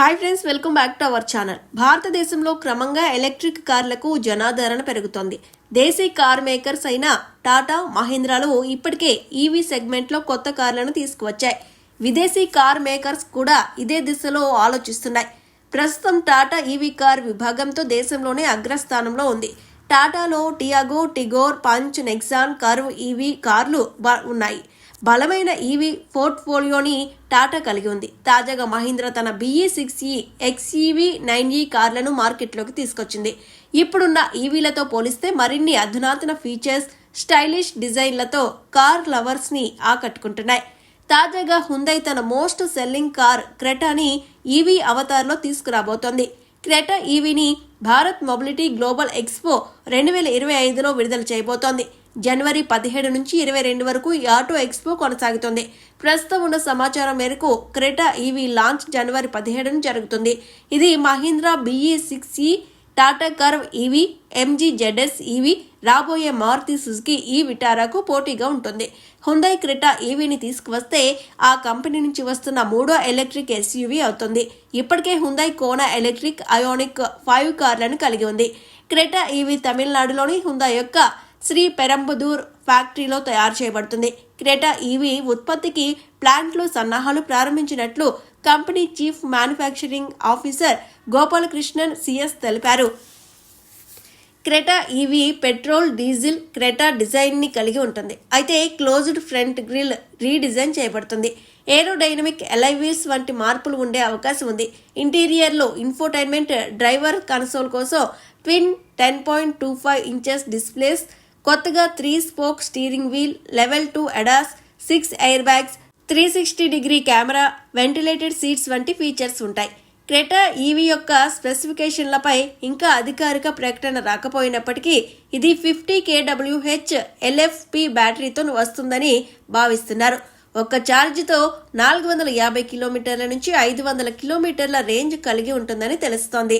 Hi friends, welcome back to our channel. భారతదేశంలో క్రమంగా electric కార్లకు జనాదరణ పెరుగుతోంది. దేశీ కార్ మేకర్స్ అయిన టాటా, మహీంద్రాలు ఇప్పటికే ఈవీ సెగ్మెంట్లో కొత్త కార్లను తీసుకువచ్చాయి. విదేశీ కార్ మేకర్స్ కూడా ఇదే దిశలో ఆలోచిస్తున్నాయి. ప్రస్తుతం టాటా ఈవీ కార్ విభాగంతో దేశంలోనే అగ్రస్థానంలో ఉంది. టాటాలో Tiago, Tigor, Punch, Nexon, Curvv EV కార్లు ఉన్నాయి. బలమైన ఈవీ పోర్ట్ఫోలియోని టాటా కలిగి ఉంది. తాజాగా మహీంద్రా తన BE6e, XEV 9e కార్లను మార్కెట్లోకి తీసుకొచ్చింది. ఇప్పుడున్న ఈవీలతో పోలిస్తే మరిన్ని అధునాతన ఫీచర్స్, స్టైలిష్ డిజైన్లతో కార్ లవర్స్ని ఆకట్టుకుంటున్నాయి. తాజాగా హుండై తన మోస్ట్ సెల్లింగ్ కార్ క్రెటాని ఈవీ అవతార్లో తీసుకురాబోతోంది. క్రెటా ఈవీని భారత్ మొబిలిటీ గ్లోబల్ ఎక్స్పో 2025లో విడుదల చేయబోతోంది. జనవరి 17 నుంచి 22 వరకు ఈ ఆటో ఎక్స్పో కొనసాగుతుంది. ప్రస్తుతం ఉన్న సమాచారం మేరకు క్రెటా ఈవీ లాంచ్ జనవరి 17 జరుగుతుంది. ఇది Mahindra BE6e, Tata curve EV, MG ZS EV, రాబోయే మారుతి సుజుకి ఈ విటారాకు పోటీగా ఉంటుంది. హుండై క్రెటా ఈవీని తీసుకువస్తే ఆ కంపెనీ నుంచి వస్తున్న మూడో ఎలక్ట్రిక్ SUV అవుతుంది. ఇప్పటికే హుండై కోనా ఎలక్ట్రిక్ అయోనిక్ 5 కార్లను కలిగి ఉంది. క్రెటా ఈవీ తమిళనాడులోని హుండై యొక్క శ్రీ పెరంబదూర్ ఫ్యాక్టరీలో తయారు చేయబడుతుంది. క్రెటా ఈవీ ఉత్పత్తికి ప్లాంట్లు, సన్నాహాలు ప్రారంభించినట్లు company chief manufacturing officer Gopalakrishnan CS తెలిపారు. Creta EV petrol, diesel Creta డిజైన్ని కలిగి ఉంటుంది. అయితే క్లోజ్డ్ ఫ్రంట్ గ్రిల్ రీడిజైన్ చేయబడుతుంది. ఏరోడైనమిక్ ఎలైవీస్ వంటి మార్పులు ఉండే అవకాశం ఉంది. ఇంటీరియర్లో ఇన్ఫోటైన్మెంట్, డ్రైవర్ కన్సోల్ కోసం ట్విన్ 10.25 ఇంచెస్ డిస్ప్లేస్, కొత్తగా 3 spoke steering wheel, level 2 ADAS, 6 air bags, 360 camera, ventilated seats వంటి ఫీచర్స్ ఉంటాయి. క్రెటా ఈవీ యొక్క స్పెసిఫికేషన్లపై ఇంకా అధికారిక ప్రకటన రాకపోయినప్పటికీ ఇది 50 kWh LFP బ్యాటరీతో వస్తుందని భావిస్తున్నారు. ఒక్క ఛార్జ్తో 450 కిలోమీటర్ల నుంచి 500 కిలోమీటర్ల రేంజ్ కలిగి ఉంటుందని తెలుస్తోంది.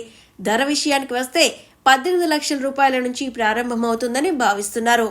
ధర విషయానికి వస్తే 18 లక్షల రూపాయల నుంచి ప్రారంభమవుతుందని భావిస్తున్నారు.